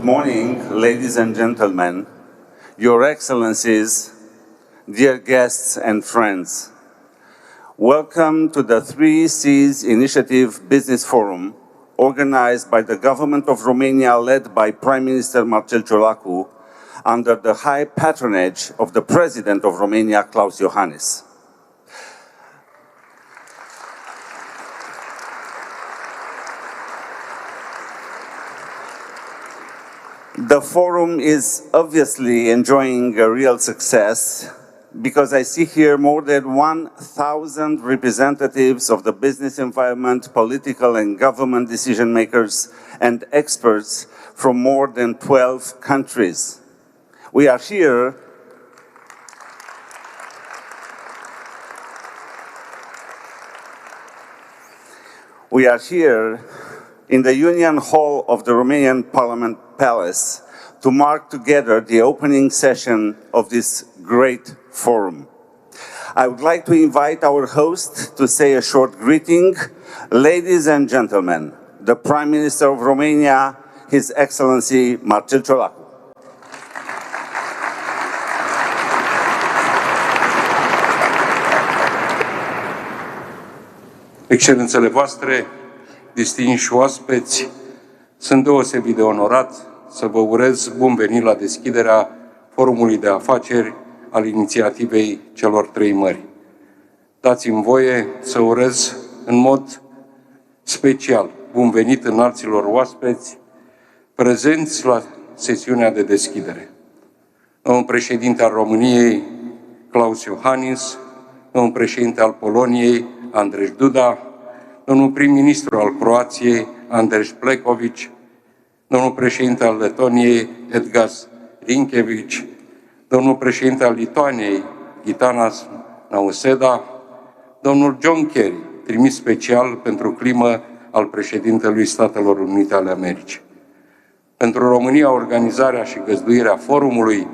morning, ladies and gentlemen, Your Excellencies, dear guests and friends. Welcome to the 3Cs Initiative Business Forum, organized by the Government of Romania, led by Prime Minister Marcel Ciolacu, under the high patronage of the President of Romania, Klaus Iohannis. The forum is obviously enjoying a real success because I see here more than 1,000 representatives of the business environment, political and government decision makers, and experts from more than 12 countries. We are here in the Union Hall of the Romanian Parliament Palace to mark together the opening session of this great forum. I would like to invite our host to say a short greeting. Ladies and gentlemen, the Prime Minister of Romania, His Excellency Marcel Ciolacu. Excelențele voastre, distinși oaspeți, sunt deosebit de onorat să vă urez bun venit la deschiderea Forumului de Afaceri al inițiativei celor trei mări. Dați-mi voie să urez în mod special bun venit înalților oaspeți prezenți la sesiunea de deschidere. Domnul președinte al României, Klaus Iohannis, domnul președinte al Poloniei, Andrzej Duda, domnul prim-ministru al Croației, Andrei Plenković, domnul președinte al Letoniei, Edgars Rinkevičius, domnul președinte al Lituaniei, Gitanas Nausėda, domnul John Kerry, trimis special pentru climă al președintelui Statelor Unite ale Americii. Pentru România, organizarea și găzduirea forumului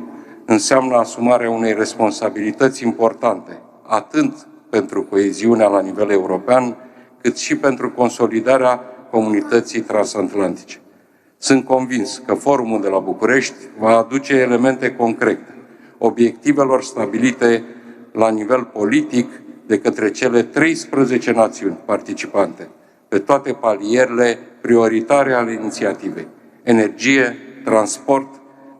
înseamnă asumarea unei responsabilități importante, atât pentru coeziunea la nivel european, cât și pentru consolidarea comunității transatlantice. Sunt convins că forumul de la București va aduce elemente concrete obiectivelor stabilite la nivel politic de către cele 13 națiuni participante, pe toate palierele prioritare ale inițiativei: energie, transport,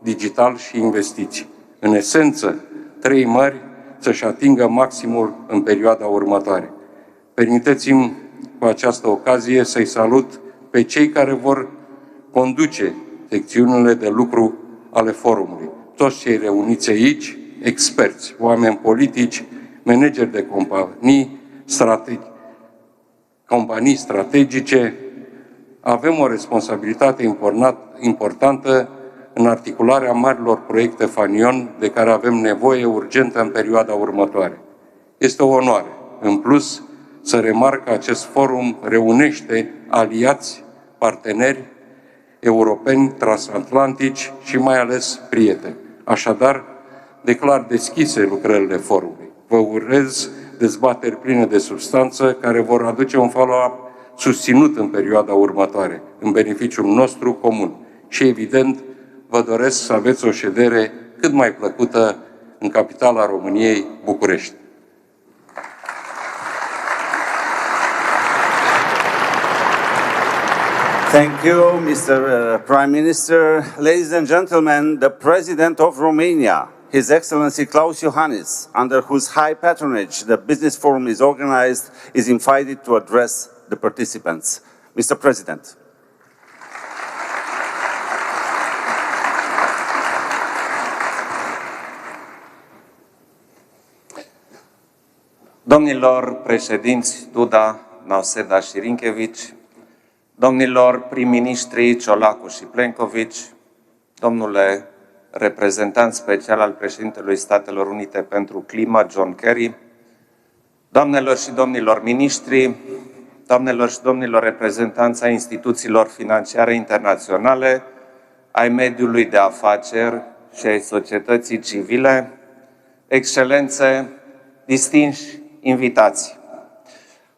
digital și investiții. În esență, trei mări să-și atingă maximul în perioada următoare. Permiteți-mi cu această ocazie să-i salut pe cei care vor conduce secțiunile de lucru ale forumului. Toți cei reuniți aici, experți, oameni politici, manageri de companii strategice, avem o responsabilitate importantă în articularea marilor proiecte fanion de care avem nevoie urgentă în perioada următoare. Este o onoare, în plus, să remarc că acest forum reunește aliați, parteneri europeni, transatlantici și mai ales prieteni. Așadar, declar deschise lucrările forumului. Vă urez dezbateri pline de substanță care vor aduce un follow-up susținut în perioada următoare, în beneficiul nostru comun. Și, evident, vă doresc să aveți o ședere cât mai plăcută în capitala României, București. Thank you, Mr. Prime Minister. Ladies and gentlemen, the President of Romania, His Excellency Klaus Iohannis, under whose high patronage the Business Forum is organized, is invited to address the participants. Mr. President. Domnilor președinți Duda, Nausėda și Rinkevičius, domnilor prim-ministri Ciolacu și Plenković, domnule reprezentant special al președintelui Statelor Unite pentru climă, John Kerry, doamnelor și domnilor miniștri, doamnelor și domnilor reprezentanți ai instituțiilor financiare internaționale, ai mediului de afaceri și ai societății civile, excelențe, distinși invitați.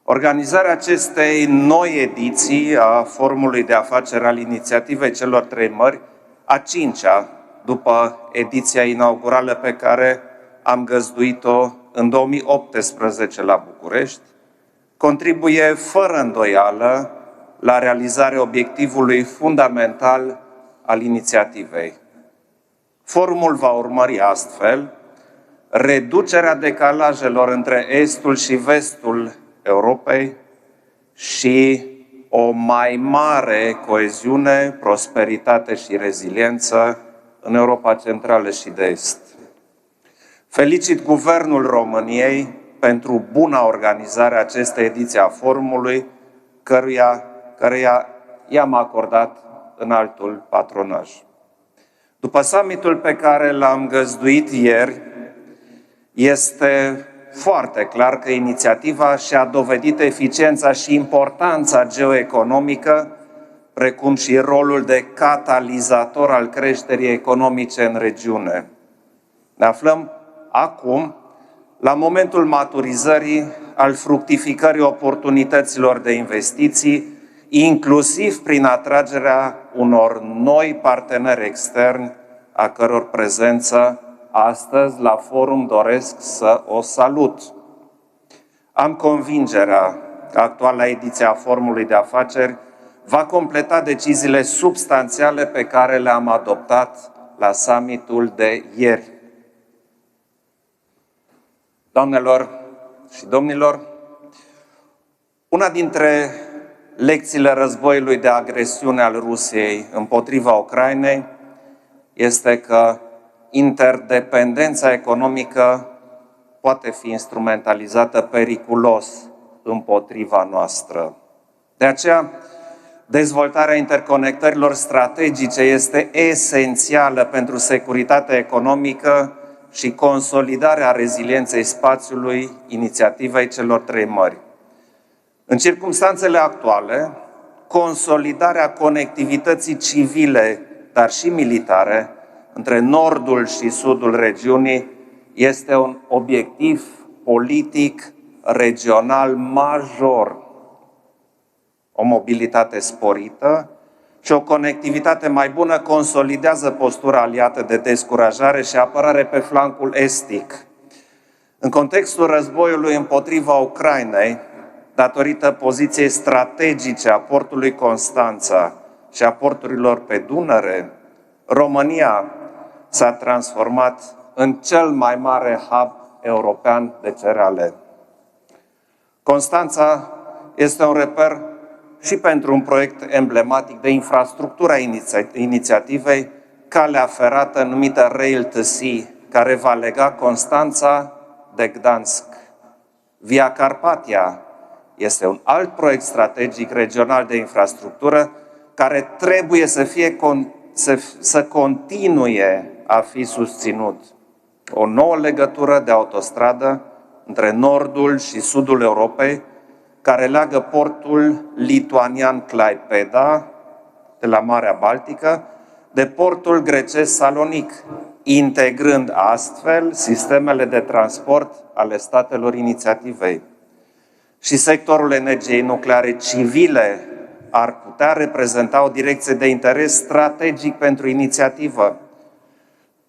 Organizarea acestei noi ediții a Forumului de Afaceri al Inițiativei celor trei mări a 5-a, după ediția inaugurală pe care am găzduit-o în 2018 la București, contribuie fără îndoială la realizarea obiectivului fundamental al inițiativei. Forumul va urmări astfel reducerea decalajelor între estul și vestul Europei și o mai mare coeziune, prosperitate și reziliență în Europa Centrală și de Est. Felicit Guvernul României pentru buna organizare a acestei ediții a forumului, căreia i-am acordat înaltul patronaj. După summitul pe care l-am găzduit ieri, este foarte clar că inițiativa și-a dovedit eficiența și importanța geoeconomică, precum și rolul de catalizator al creșterii economice în regiune. Ne aflăm acum la momentul maturizării, al fructificării oportunităților de investiții, inclusiv prin atragerea unor noi parteneri externi, a căror prezență astăzi la forum doresc să o salut. Am convingerea că actuala ediție a Forumului de Afaceri va completa deciziile substanțiale pe care le-am adoptat la summitul de ieri. Doamnelor și domnilor, una dintre lecțiile războiului de agresiune al Rusiei împotriva Ucrainei este că interdependența economică poate fi instrumentalizată periculos împotriva noastră. De aceea, dezvoltarea interconectărilor strategice este esențială pentru securitatea economică și consolidarea rezilienței spațiului inițiativei celor 3 mări. În circumstanțele actuale, consolidarea conectivității civile, dar și militare, între nordul și sudul regiunii este un obiectiv politic regional major. O mobilitate sporită și o conectivitate mai bună consolidează postura aliată de descurajare și apărare pe flancul estic. În contextul războiului împotriva Ucrainei, datorită poziției strategice a portului Constanța și a porturilor pe Dunăre, România s-a transformat în cel mai mare hub european de cereale. Constanța este un reper și pentru un proiect emblematic de infrastructură a inițiativei, calea ferată numită Rail to Sea, care va lega Constanța de Gdansk. Via Carpatia este un alt proiect strategic regional de infrastructură care trebuie să continue a fi susținut. O nouă legătură de autostradă între nordul și sudul Europei, care leagă portul lituanian Klaipėda, de la Marea Baltică, de portul grecesc Salonic, integrând astfel sistemele de transport ale statelor inițiativei. Și sectorul energiei nucleare civile ar putea reprezenta o direcție de interes strategic pentru inițiativă,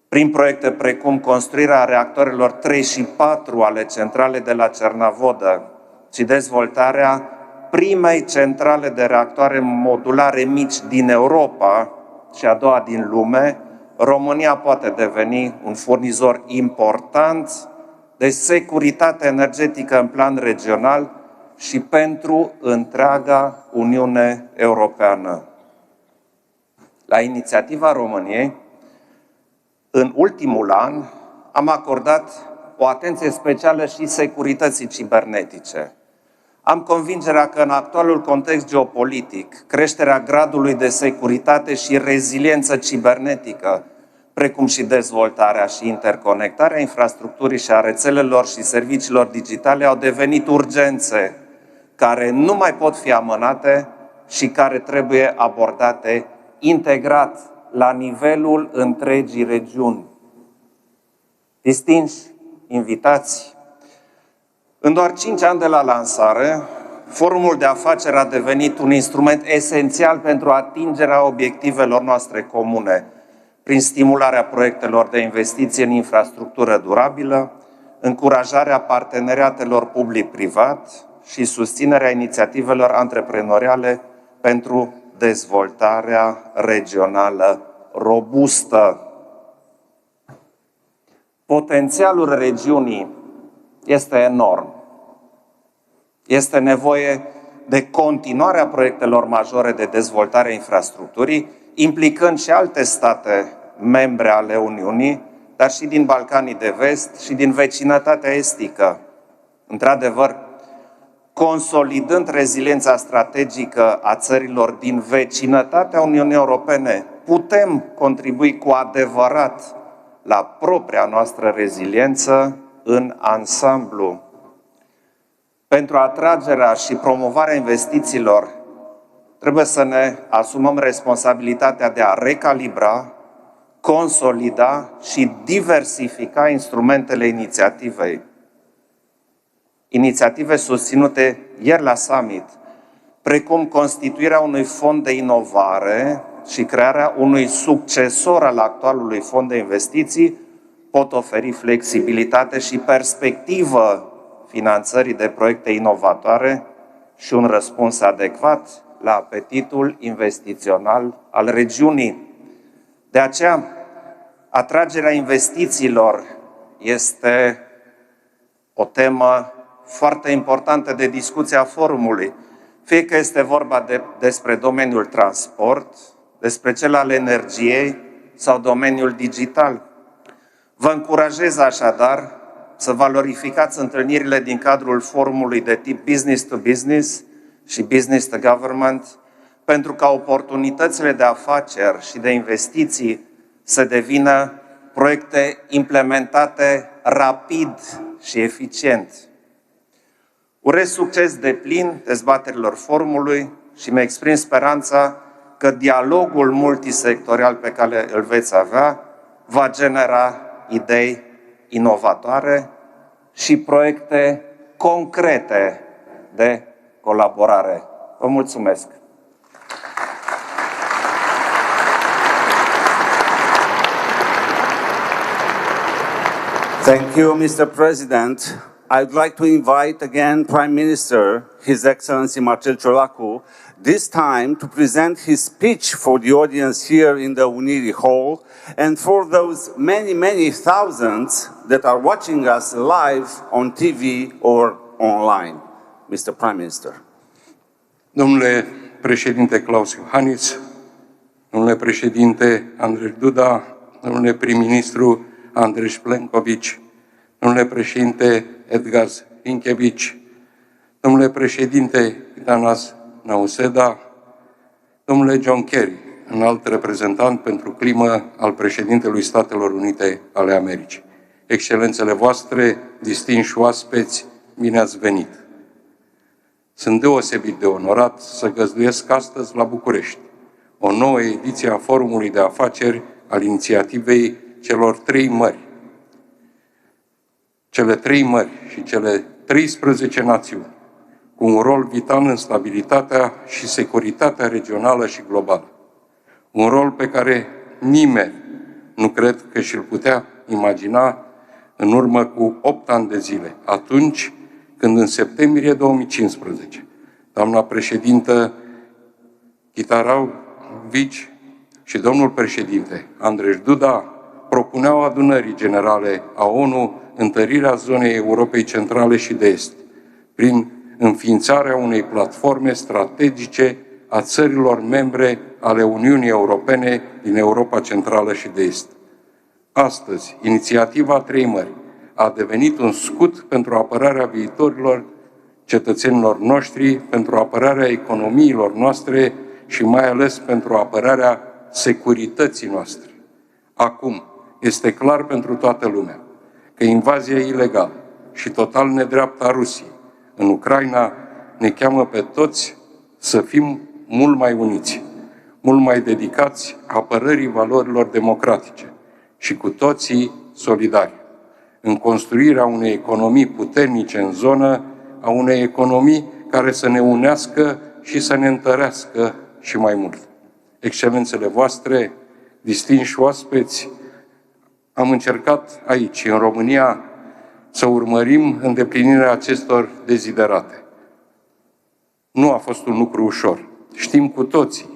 prin proiecte precum construirea reactoarelor 3 și 4 ale centralei de la Cernavodă și dezvoltarea primei centrale de reactoare modulare mici din Europa și a doua din lume, România poate deveni un furnizor important de securitate energetică în plan regional și pentru întreaga Uniune Europeană. La inițiativa României, în ultimul an, am acordat o atenție specială și securității cibernetice. Am convingerea că în actualul context geopolitic, creșterea gradului de securitate și reziliență cibernetică, precum și dezvoltarea și interconectarea infrastructurii și a rețelelor și serviciilor digitale au devenit urgențe care nu mai pot fi amânate și care trebuie abordate integrat la nivelul întregii regiuni. Distinși invitați, în doar 5 ani de la lansare, Forumul de Afaceri a devenit un instrument esențial pentru atingerea obiectivelor noastre comune, prin stimularea proiectelor de investiție în infrastructură durabilă, încurajarea parteneriatelor public-privat și susținerea inițiativelor antreprenoriale pentru dezvoltarea regională robustă. Potențialul regiunii este enorm. Este nevoie de continuarea proiectelor majore de dezvoltare a infrastructurii, implicând și alte state membre ale Uniunii, dar și din Balcanii de Vest și din vecinătatea estică. Într-adevăr, consolidând reziliența strategică a țărilor din vecinătatea Uniunii Europene, putem contribui cu adevărat la propria noastră reziliență în ansamblu. Pentru atragerea și promovarea investițiilor, trebuie să ne asumăm responsabilitatea de a recalibra, consolida și diversifica instrumentele inițiativei. Inițiative susținute ieri la summit, precum constituirea unui fond de inovare și crearea unui succesor al actualului fond de investiții, pot oferi flexibilitate și perspectivă finanțării de proiecte inovatoare și un răspuns adecvat la apetitul investițional al regiunii. De aceea, atragerea investițiilor este o temă foarte importantă de discuție a forumului, fie că este vorba despre domeniul transport, despre cel al energiei sau domeniul digital. Vă încurajez așadar să valorificați întâlnirile din cadrul forumului de tip business to business și business to government, pentru ca oportunitățile de afaceri și de investiții să devină proiecte implementate rapid și eficient. Urez succes deplin dezbaterilor forumului și mi exprim speranța că dialogul multisectorial pe care îl veți avea va genera idei inovatoare și proiecte concrete de colaborare. Vă mulțumesc! Thank you, Mr. President. I'd like to invite again Prime Minister, His Excellency Marcel Ciolacu, this time to present his speech for the audience here in the Unirii Hall and for those many, many thousands that are watching us live on TV or online. Mr. Prime Minister. Domnule președinte Klaus Iohannis, domnule președinte Andrzej Duda, domnule prim-ministru Andrzej Plenković, domnule președinte Edgars Rinkēvić, domnule președinte Gitanas Nausėda, domnule John Kerry, înalt reprezentant pentru climă al președintelui Statelor Unite ale Americii. Excelențele voastre, distinși oaspeți, bine ați venit! Sunt deosebit de onorat să găzduiesc astăzi la București o nouă ediție a Forumului de Afaceri al inițiativei celor trei mări. Cele trei mări și cele 13 națiuni, cu un rol vital în stabilitatea și securitatea regională și globală. Un rol pe care nimeni nu cred că și-l putea imagina în urmă cu 8 ani de zile, atunci când în septembrie 2015, doamna președintă Chitaravici și domnul președinte Andrzej Duda propuneau adunării generale a ONU întărirea zonei Europei Centrale și de Est, prin înființarea unei platforme strategice a țărilor membre ale Uniunii Europene din Europa Centrală și de Est. Astăzi, inițiativa Trei Mări a devenit un scut pentru apărarea viitorilor cetățenilor noștri, pentru apărarea economiilor noastre și mai ales pentru apărarea securității noastre. Acum, este clar pentru toată lumea că invazia ilegală și total nedreaptă a Rusiei în Ucraina ne cheamă pe toți să fim mult mai uniți, mult mai dedicați apărării valorilor democratice și cu toții solidari, în construirea unei economii puternice în zonă, a unei economii care să ne unească și să ne întărească și mai mult. Excelențele voastre, distinși oaspeți, am încercat aici, în România, să urmărim îndeplinirea acestor deziderate. Nu a fost un lucru ușor. Știm cu toții,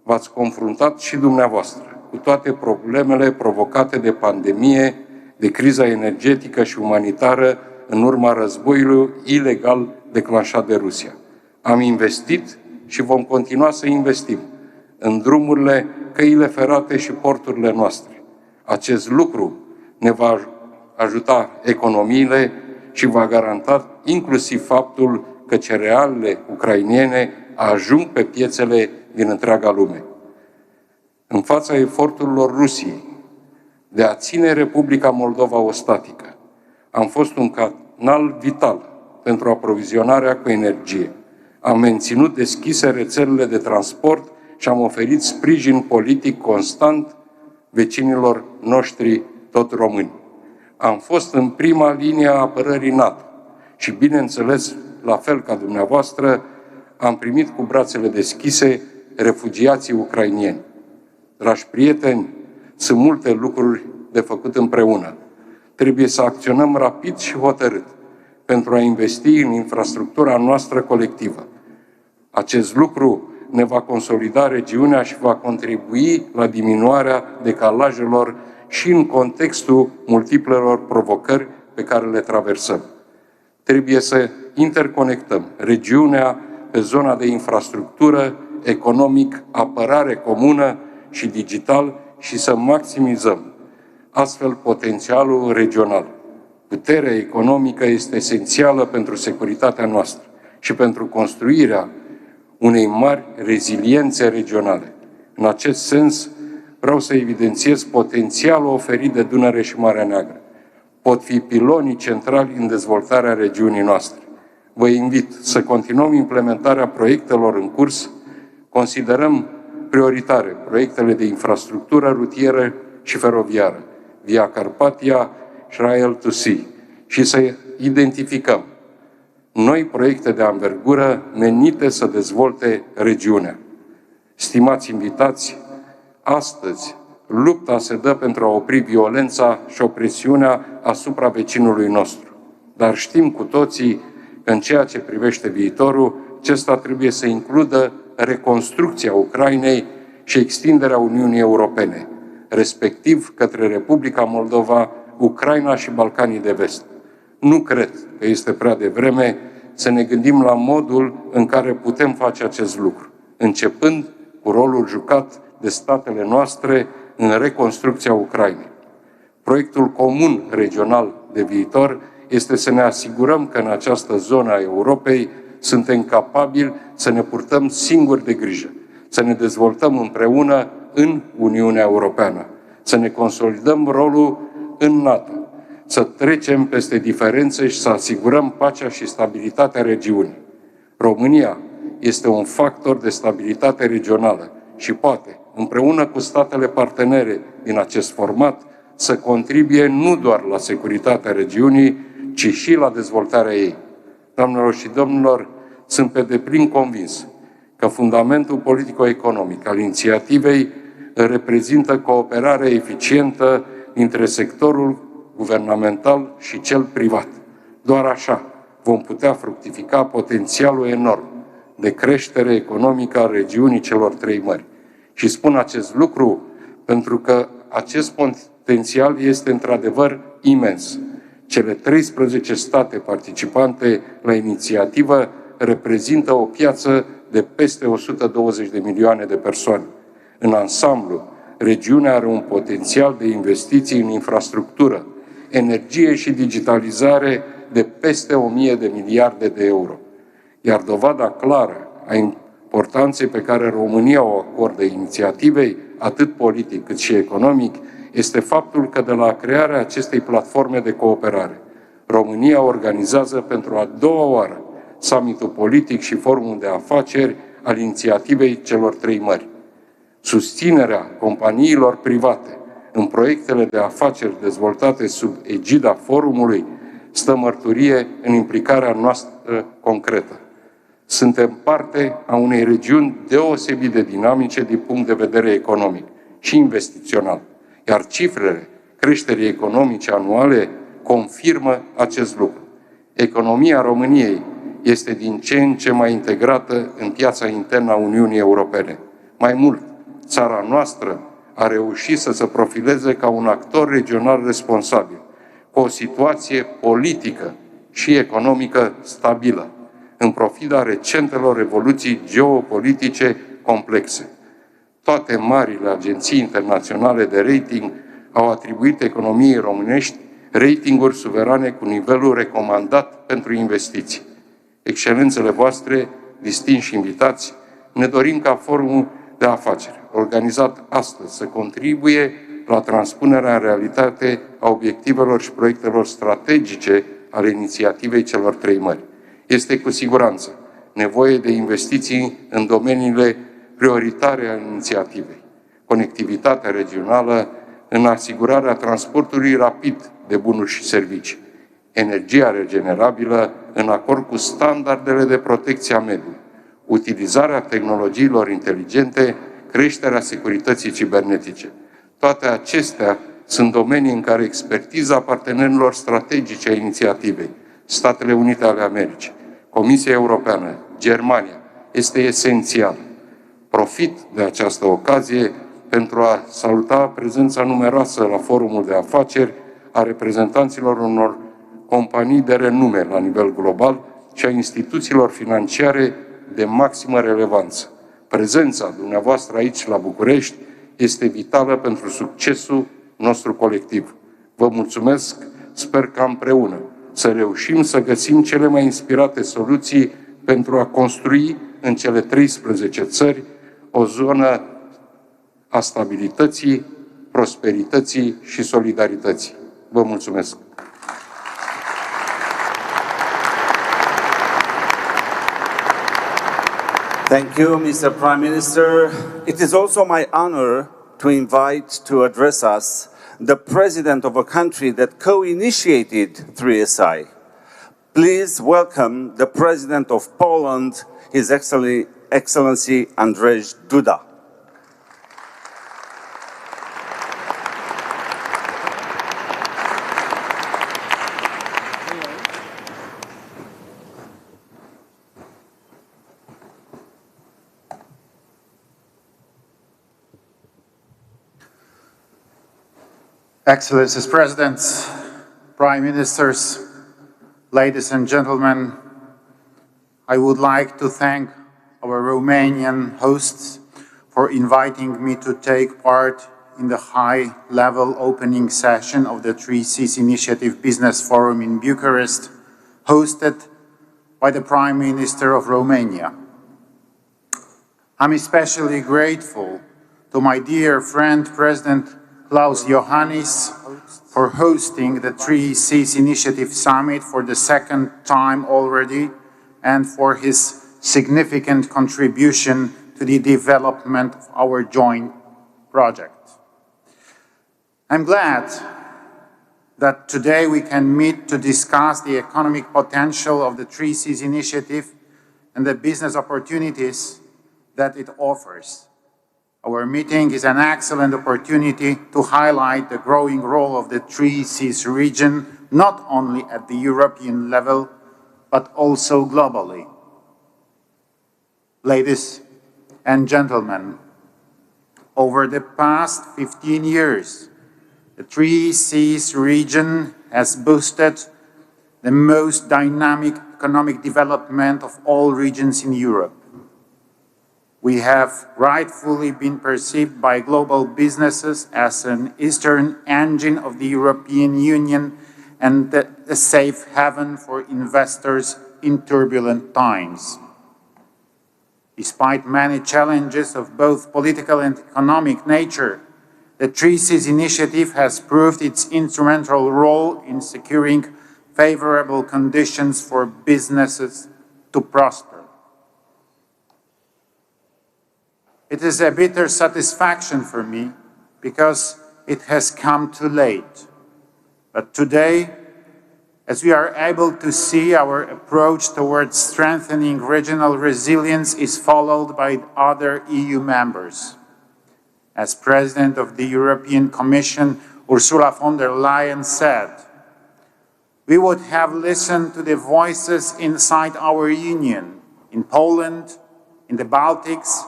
v-ați confruntat și dumneavoastră cu toate problemele provocate de pandemie, de criza energetică și umanitară în urma războiului ilegal declanșat de Rusia. Am investit și vom continua să investim în drumurile, căile ferate și porturile noastre. Acest lucru ne va ajuta economiile și va garanta inclusiv faptul că cerealele ucrainene ajung pe piețele din întreaga lume. În fața eforturilor Rusiei de a ține Republica Moldova ostatică, am fost un canal vital pentru aprovizionarea cu energie. Am menținut deschise rețelele de transport și am oferit sprijin politic constant vecinilor noștri tot români. Am fost în prima linie a apărării NATO și, bineînțeles, la fel ca dumneavoastră, am primit cu brațele deschise refugiații ucrainieni. Dragi prieteni, sunt multe lucruri de făcut împreună. Trebuie să acționăm rapid și hotărât pentru a investi în infrastructura noastră colectivă. Acest lucru ne va consolida regiunea și va contribui la diminuarea decalajelor și în contextul multiplelor provocări pe care le traversăm. Trebuie să interconectăm regiunea pe zona de infrastructură, economic, apărare comună și digital și să maximizăm astfel potențialul regional. Puterea economică este esențială pentru securitatea noastră și pentru construirea unei mari reziliențe regionale. În acest sens, vreau să evidențiez potențialul oferit de Dunăre și Marea Neagră. Pot fi pilonii centrali în dezvoltarea regiunii noastre. Vă invit să continuăm implementarea proiectelor în curs. Considerăm prioritare proiectele de infrastructură rutieră și feroviară, Via Carpatia și Rail to Sea, și să identificăm noi proiecte de anvergură menite să dezvolte regiunea. Stimați invitați, astăzi lupta se dă pentru a opri violența și opresiunea asupra vecinului nostru. Dar știm cu toții că în ceea ce privește viitorul, acesta trebuie să includă reconstrucția Ucrainei și extinderea Uniunii Europene, respectiv către Republica Moldova, Ucraina și Balcanii de Vest. Nu cred că este prea devreme să ne gândim la modul în care putem face acest lucru, începând cu rolul jucat de statele noastre în reconstrucția Ucrainei. Proiectul comun regional de viitor este să ne asigurăm că în această zonă a Europei suntem capabili să ne purtăm singuri de grijă, să ne dezvoltăm împreună în Uniunea Europeană, să ne consolidăm rolul în NATO, să trecem peste diferențe și să asigurăm pacea și stabilitatea regiunii. România este un factor de stabilitate regională și poate, împreună cu statele partenere din acest format, să contribuie nu doar la securitatea regiunii, ci și la dezvoltarea ei. Doamnelor și domnilor, sunt pe deplin convins că fundamentul politico-economic al inițiativei reprezintă cooperarea eficientă între sectorul guvernamental și cel privat. Doar așa vom putea fructifica potențialul enorm de creștere economică a regiunii celor trei mări. Și spun acest lucru pentru că acest potențial este într-adevăr imens. Cele 13 state participante la inițiativă reprezintă o piață de peste 120 de milioane de persoane. În ansamblu, regiunea are un potențial de investiții în infrastructură, energie și digitalizare de peste 1000 de miliarde de euro. Iar dovada clară a importanței pe care România o acordă inițiativei, atât politic cât și economic, este faptul că de la crearea acestei platforme de cooperare, România organizează pentru a doua oară summitul politic și forumul de afaceri al inițiativei celor trei mări. Susținerea companiilor private în proiectele de afaceri dezvoltate sub egida forumului stă mărturie în implicarea noastră concretă. Suntem parte a unei regiuni deosebit de dinamice din punct de vedere economic și investițional. Iar cifrele creșterii economice anuale confirmă acest lucru. Economia României este din ce în ce mai integrată în piața internă a Uniunii Europene. Mai mult, țara noastră a reușit să se profileze ca un actor regional responsabil, cu o situație politică și economică stabilă, în pofida recentelor evoluții geopolitice complexe. Toate marile agenții internaționale de rating au atribuit economiei românești ratinguri suverane cu nivelul recomandat pentru investiții. Excelențele voastre, distinși invitați, ne dorim ca Forumul de Afaceri, organizat astăzi, să contribuie la transpunerea în realitate a obiectivelor și proiectelor strategice ale inițiativei celor trei mări. Este cu siguranță nevoie de investiții în domeniile prioritare ale inițiativei, conectivitatea regională, în asigurarea transportului rapid de bunuri și servicii, energia regenerabilă în acord cu standardele de protecție a mediului, utilizarea tehnologiilor inteligente, creșterea securității cibernetice. Toate acestea sunt domenii în care expertiza partenerilor strategice a inițiativei, Statele Unite ale Americii, Comisia Europeană, Germania, este esențială. Profit de această ocazie pentru a saluta prezența numeroasă la Forumul de Afaceri a reprezentanților unor companii de renume la nivel global și a instituțiilor financiare de maximă relevanță. Prezența dumneavoastră aici la București este vitală pentru succesul nostru colectiv. Vă mulțumesc, sper că împreună să reușim să găsim cele mai inspirate soluții pentru a construi în cele 13 țări o zonă a stabilității, prosperității și solidarității. Vă mulțumesc! Thank you, Mr. Prime Minister. It is also my honor to invite to address us the president of a country that co-initiated 3SI. Please welcome the president of Poland, His Excellency Andrzej Duda. Excellencies, Presidents, Prime Ministers, ladies and gentlemen, I would like to thank our Romanian hosts for inviting me to take part in the high-level opening session of the 3Cs Initiative Business Forum in Bucharest, hosted by the Prime Minister of Romania. I'm especially grateful to my dear friend, President Klaus Iohannis, for hosting the 3Cs Initiative Summit for the second time already, and for his significant contribution to the development of our joint project. I'm glad that today we can meet to discuss the economic potential of the 3Cs Initiative and the business opportunities that it offers. Our meeting is an excellent opportunity to highlight the growing role of the 3Cs region, not only at the European level, but also globally. Ladies and gentlemen, over the past 15 years, the 3Cs region has boosted the most dynamic economic development of all regions in Europe. We have rightfully been perceived by global businesses as an eastern engine of the European Union and a safe haven for investors in turbulent times. Despite many challenges of both political and economic nature, the 3Cs Initiative has proved its instrumental role in securing favorable conditions for businesses to prosper. It is a bitter satisfaction for me because it has come too late. But today, as we are able to see, our approach towards strengthening regional resilience is followed by other EU members. As President of the European Commission, Ursula von der Leyen said, we would have listened to the voices inside our Union, in Poland, in the Baltics,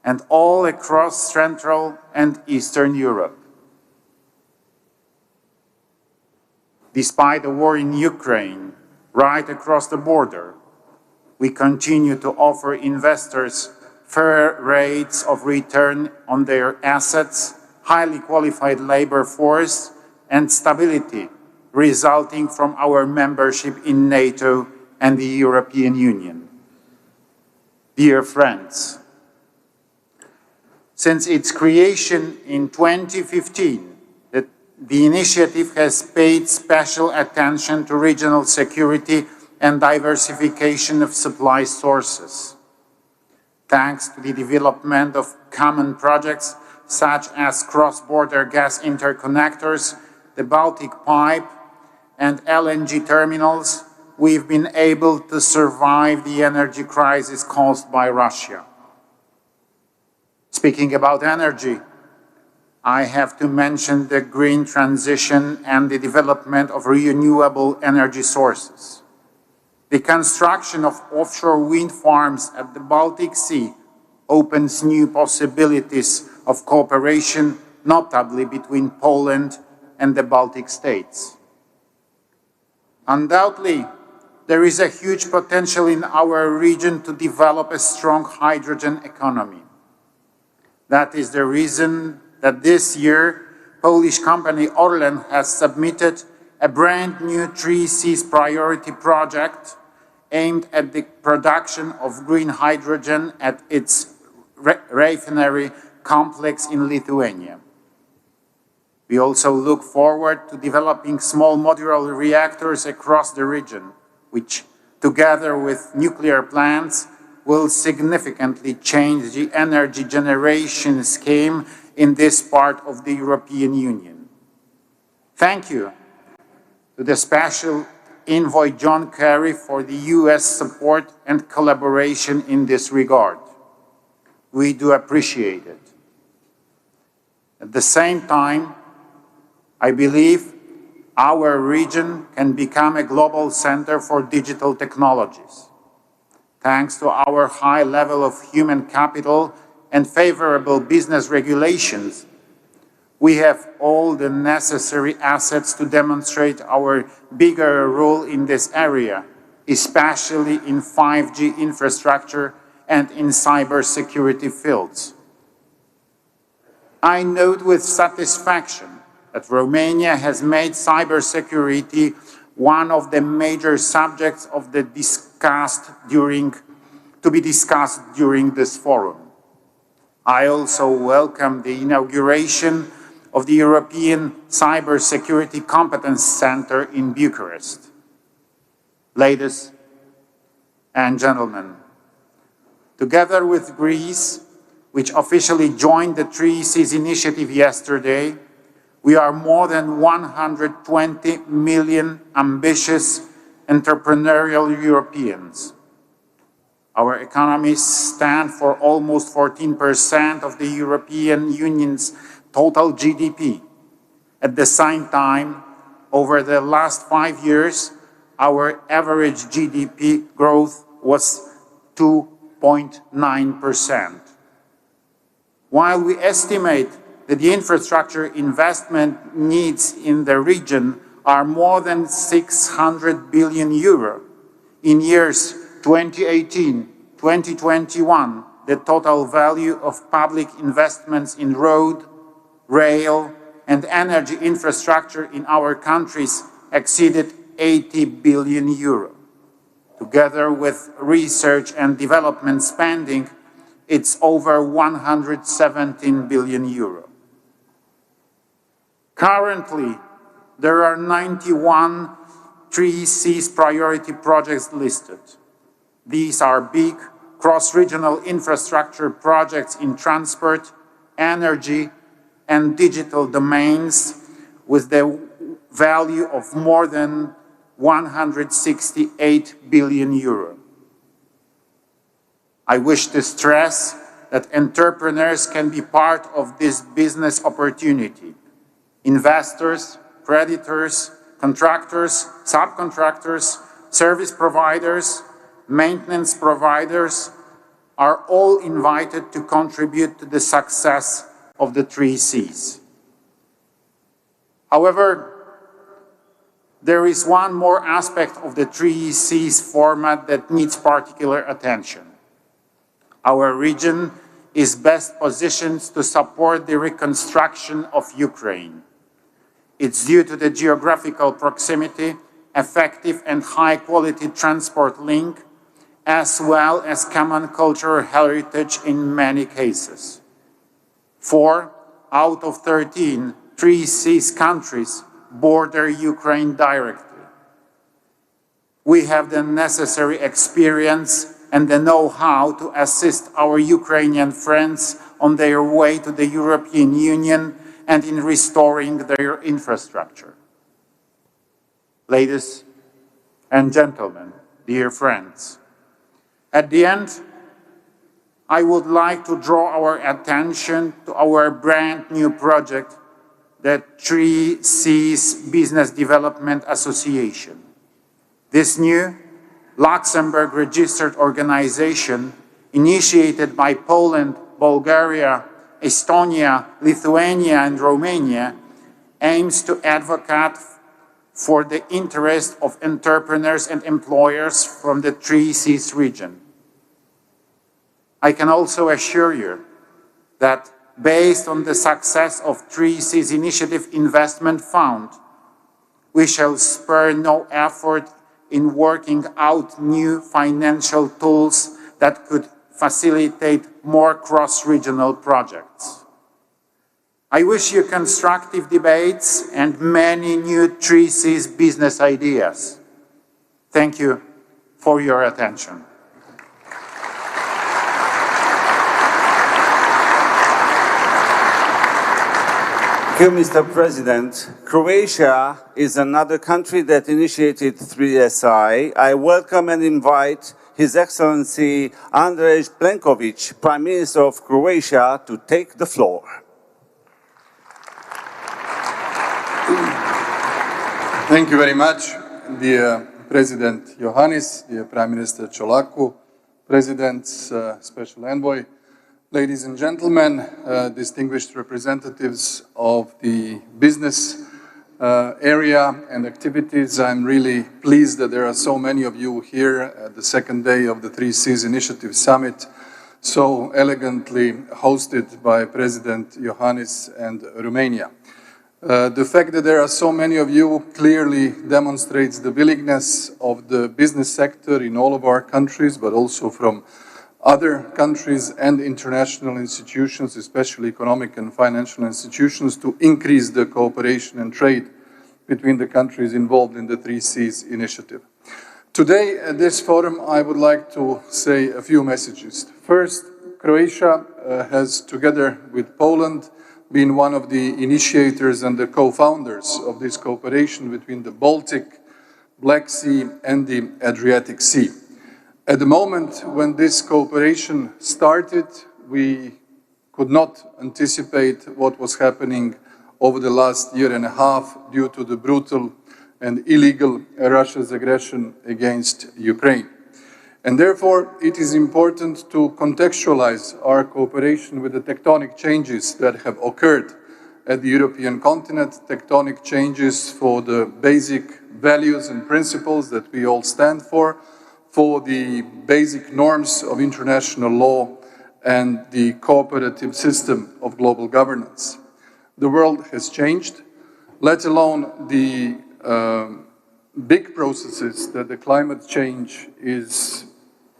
and all across Central and Eastern Europe. Despite the war in Ukraine, right across the border, we continue to offer investors fair rates of return on their assets, highly qualified labor force, and stability resulting from our membership in NATO and the European Union. Dear friends, since its creation in 2015, the initiative has paid special attention to regional security and diversification of supply sources. Thanks to the development of common projects such as cross-border gas interconnectors, the Baltic Pipe, and LNG terminals, we've been able to survive the energy crisis caused by Russia. Speaking about energy, I have to mention the green transition and the development of renewable energy sources. The construction of offshore wind farms at the Baltic Sea opens new possibilities of cooperation, notably between Poland and the Baltic states. Undoubtedly, there is a huge potential in our region to develop a strong hydrogen economy. That is the reason that this year, Polish company Orlen has submitted a brand new 3Cs priority project aimed at the production of green hydrogen at its refinery complex in Lithuania. We also look forward to developing small modular reactors across the region, which, together with nuclear plants, will significantly change the energy generation scheme in this part of the European Union. Thank you to the Special Envoy John Kerry for the US support and collaboration in this regard. We do appreciate it. At the same time, I believe our region can become a global center for digital technologies. Thanks to our high level of human capital and favorable business regulations, we have all the necessary assets to demonstrate our bigger role in this area, especially in 5G infrastructure and in cybersecurity fields. I note with satisfaction that Romania has made cybersecurity one of the major subjects of the to be discussed during this forum. I also welcome the inauguration of the European Cybersecurity Competence Center in Bucharest. Ladies and gentlemen, together with Greece, which officially joined the 3Cs initiative yesterday, we are more than 120 million ambitious entrepreneurial Europeans. Our economies stand for almost 14% of the European Union's total GDP. At the same time, over the last 5 years, our average GDP growth was 2.9%. While we estimate that the infrastructure investment needs in the region are more than 600 billion euro, in years 2018-2021, the total value of public investments in road, rail, and energy infrastructure in our countries exceeded 80 billion euro. Together with research and development spending, it's over 117 billion euro. Currently, there are 91 3Cs priority projects listed. These are big, cross-regional infrastructure projects in transport, energy, and digital domains with the value of more than 168 billion euro. I wish to stress that entrepreneurs can be part of this business opportunity. Investors, creditors, contractors, subcontractors, service providers, maintenance providers are all invited to contribute to the success of the 3 Cs. However, there is one more aspect of the 3 Cs format that needs particular attention. Our region is best positioned to support the reconstruction of Ukraine. It's due to the geographical proximity, effective and high-quality transport link, as well as common cultural heritage in many cases. 4 out of 13 3 Cs countries border Ukraine directly. We have the necessary experience and the know-how to assist our Ukrainian friends on their way to the European Union and in restoring their infrastructure. Ladies and gentlemen, dear friends, at the end, I would like to draw our attention to our brand new project, the 3 Cs Business Development Association. This new Luxembourg-registered organization, initiated by Poland, Bulgaria, Estonia, Lithuania, and Romania, aims to advocate for the interest of entrepreneurs and employers from the 3 Cs region. I can also assure you that based on the success of 3 Cs Initiative Investment Fund, we shall spare no effort in working out new financial tools that could facilitate more cross-regional projects. I wish you constructive debates and many new 3 Cs business ideas. Thank you for your attention. Thank you, Mr. President. Croatia is another country that initiated 3SI. I welcome and invite His Excellency Andrej Plenković, Prime Minister of Croatia, to take the floor. Thank you very much, dear President Iohannis, dear Prime Minister Ciolacu, Presidents, Special Envoy, ladies and gentlemen, distinguished representatives of the business area and activities. I'm really pleased that there are so many of you here at the second day of the 3 Cs Initiative Summit, so elegantly hosted by President Iohannis and Romania. The fact that there are so many of you clearly demonstrates the willingness of the business sector in all of our countries, but also from other countries and international institutions, especially economic and financial institutions, to increase the cooperation and trade between the countries involved in the 3 Cs initiative. Today, at this forum, I would like to say a few messages. First, Croatia has, together with Poland, been one of the initiators and the co-founders of this cooperation between the Baltic, Black Sea, and the Adriatic Sea. At the moment when this cooperation started, we could not anticipate what was happening over the last year and a half due to the brutal and illegal Russia's aggression against Ukraine. And therefore, it is important to contextualize our cooperation with the tectonic changes that have occurred at the European continent, tectonic changes for the basic values and principles that we all stand for the basic norms of international law and the cooperative system of global governance. The world has changed, let alone the big processes that the climate change is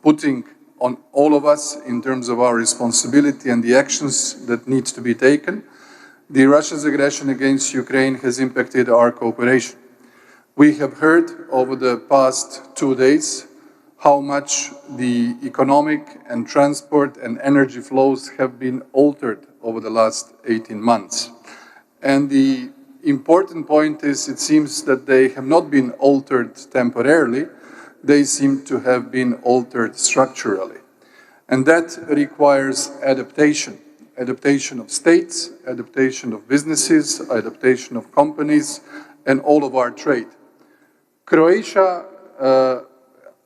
putting on all of us in terms of our responsibility and the actions that need to be taken. The Russia's aggression against Ukraine has impacted our cooperation. We have heard over the past 2 days how much the economic and transport and energy flows have been altered over the last 18 months. And the important point is, it seems that they have not been altered temporarily, they seem to have been altered structurally. And that requires adaptation. Adaptation of states, adaptation of businesses, adaptation of companies, and all of our trade. Croatia,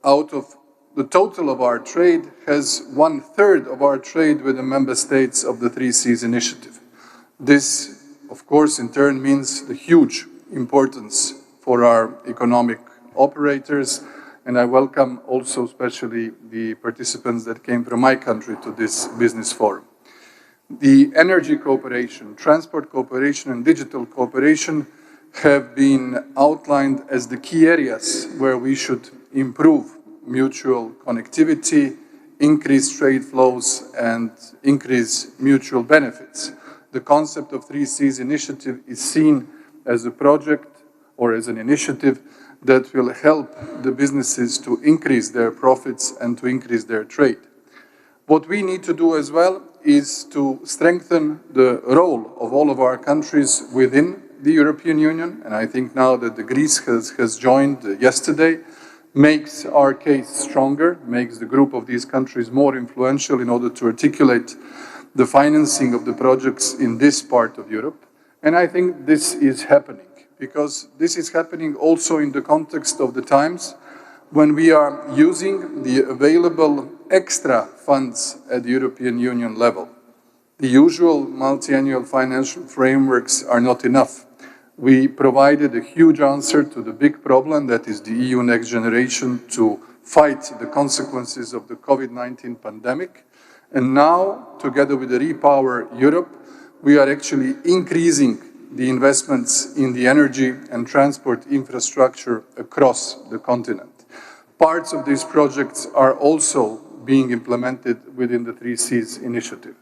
out of the total of our trade, has 1/3 of our trade with the member states of the 3Cs initiative. This, of course, in turn means the huge importance for our economic operators, and I welcome also especially the participants that came from my country to this business forum. The energy cooperation, transport cooperation, and digital cooperation have been outlined as the key areas where we should improve mutual connectivity, increase trade flows, and increase mutual benefits. The concept of 3Cs initiative is seen as a project or as an initiative that will help the businesses to increase their profits and to increase their trade. What we need to do as well is to strengthen the role of all of our countries within the European Union, and I think now that Greece has joined yesterday, makes our case stronger, makes the group of these countries more influential in order to articulate the financing of the projects in this part of Europe. And I think this is happening, because this is happening also in the context of the times when we are using the available extra funds at the European Union level. The usual multi-annual financial frameworks are not enough. We provided a huge answer to the big problem that is the EU Next Generation to fight the consequences of the COVID-19 pandemic. And now, together with the Repower Europe, we are actually increasing the investments in the energy and transport infrastructure across the continent. Parts of these projects are also being implemented within the 3Cs initiative.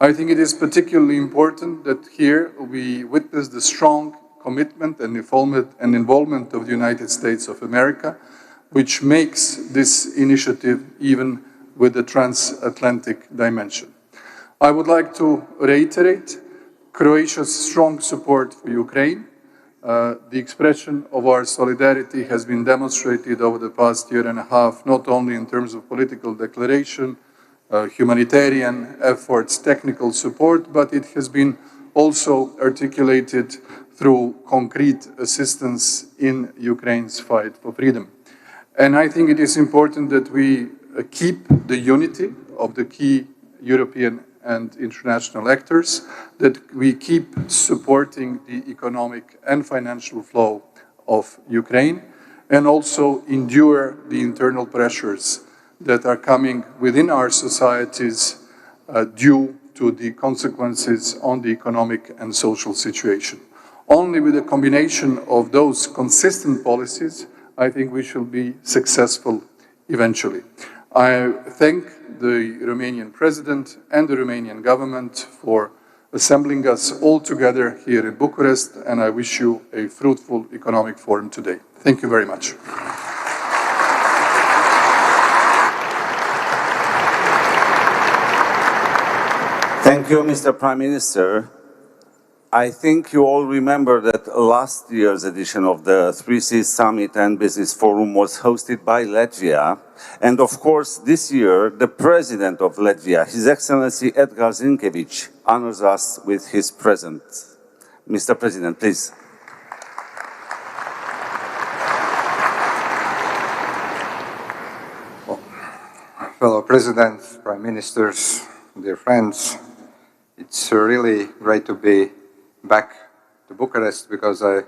I think it is particularly important that here we witness the strong commitment and involvement of the United States of America, which makes this initiative even with a transatlantic dimension. I would like to reiterate Croatia's strong support for Ukraine. The expression of our solidarity has been demonstrated over the past year and a half, not only in terms of political declaration, humanitarian efforts, technical support, but it has been also articulated through concrete assistance in Ukraine's fight for freedom. And I think it is important that we keep the unity of the key European and international actors, that we keep supporting the economic and financial flow of Ukraine, and also endure the internal pressures that are coming within our societies due to the consequences on the economic and social situation. Only with a combination of those consistent policies, I think we shall be successful eventually. I thank the Romanian President and the Romanian government for assembling us all together here in Bucharest, and I wish you a fruitful economic forum today. Thank you very much. Thank you, Mr. Prime Minister. I think you all remember that last year's edition of the 3C Summit and Business Forum was hosted by Latvia. And of course, this year, the President of Latvia, His Excellency Edgars Rinkēvičs, honors us with his presence. Mr. President, please. Fellow Presidents, Prime Ministers, dear friends, it's really great to be back to Bucharest because I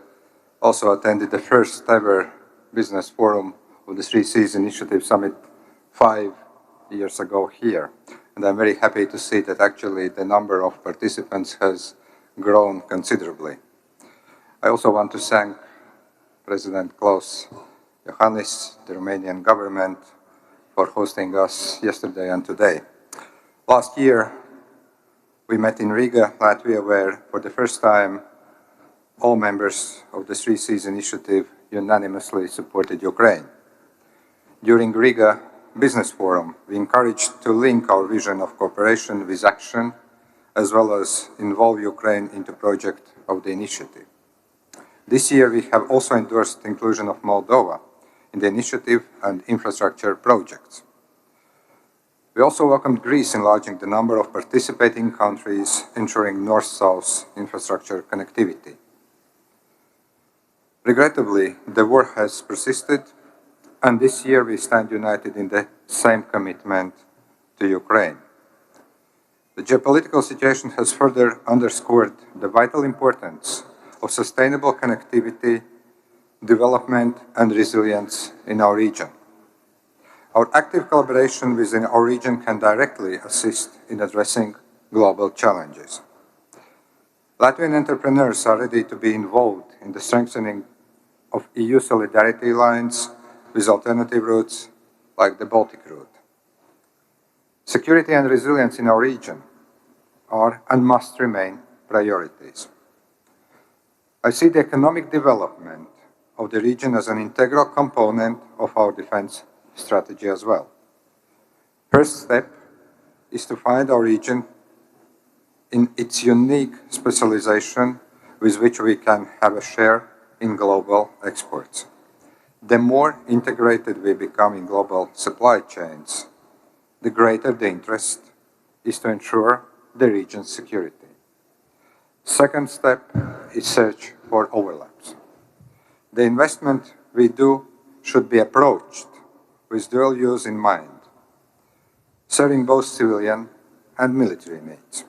also attended the first ever business forum of the 3Cs Initiative Summit 5 years ago here. And I'm very happy to see that actually the number of participants has grown considerably. I also want to thank President Klaus Iohannis, the Romanian government, for hosting us yesterday and today. Last year, we met in Riga, Latvia, where for the first time, all members of the 3Cs initiative unanimously supported Ukraine. During Riga Business Forum, we encouraged to link our vision of cooperation with action, as well as involve Ukraine into project of the initiative. This year, we have also endorsed the inclusion of Moldova in the initiative and infrastructure projects. We also welcomed Greece enlarging the number of participating countries, ensuring north-south infrastructure connectivity. Regrettably, the war has persisted, and this year we stand united in the same commitment to Ukraine. The geopolitical situation has further underscored the vital importance of sustainable connectivity, development, and resilience in our region. Our active collaboration within our region can directly assist in addressing global challenges. Latvian entrepreneurs are ready to be involved in the strengthening of EU solidarity lines with alternative routes like the Baltic route. Security and resilience in our region are and must remain priorities. I see the economic development of the region as an integral component of our defense strategy as well. First step is to find our region in its unique specialization with which we can have a share in global exports. The more integrated we become in global supply chains, the greater the interest is to ensure the region's security. Second step is search for overlaps. The investment we do should be approached with dual use in mind, serving both civilian and military needs.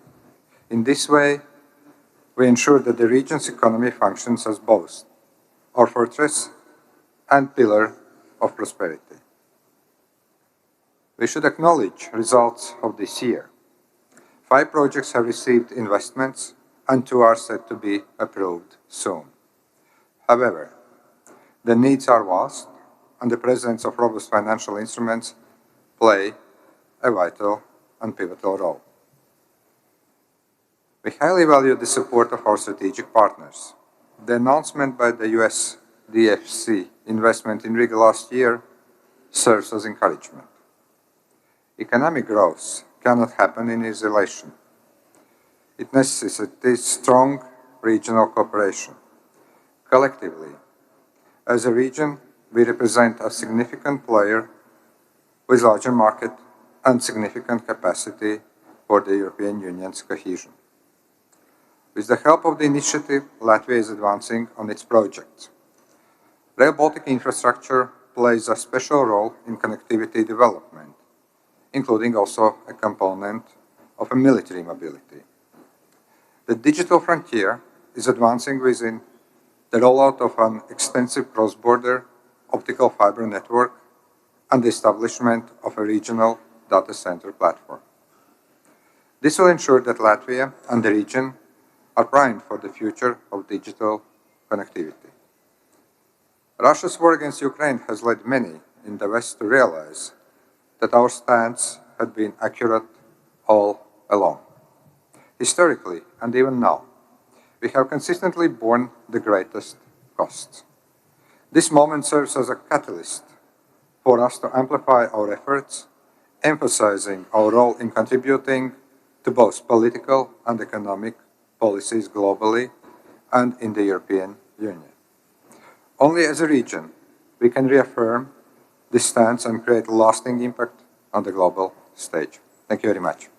In this way, we ensure that the region's economy functions as both our fortress and pillar of prosperity. We should acknowledge results of this year. 5 projects have received investments and 2 are set to be approved soon. However, the needs are vast and the presence of robust financial instruments play a vital and pivotal role. We highly value the support of our strategic partners. The announcement by the US DFC investment in Riga last year serves as encouragement. Economic growth cannot happen in isolation. It necessitates strong regional cooperation. Collectively, as a region, we represent a significant player with larger market and significant capacity for the European Union's cohesion. With the help of the initiative, Latvia is advancing on its projects. Rail Baltic infrastructure plays a special role in connectivity development, including also a component of a military mobility. The digital frontier is advancing within the rollout of an extensive cross-border optical fiber network and the establishment of a regional data center platform. This will ensure that Latvia and the region are primed for the future of digital connectivity. Russia's war against Ukraine has led many in the West to realize that our stance had been accurate all along. Historically, and even now, we have consistently borne the greatest costs. This moment serves as a catalyst for us to amplify our efforts, emphasizing our role in contributing to both political and economic policies globally and in the European Union. Only as a region we can reaffirm this stance and create lasting impact on the global stage. Thank you very much.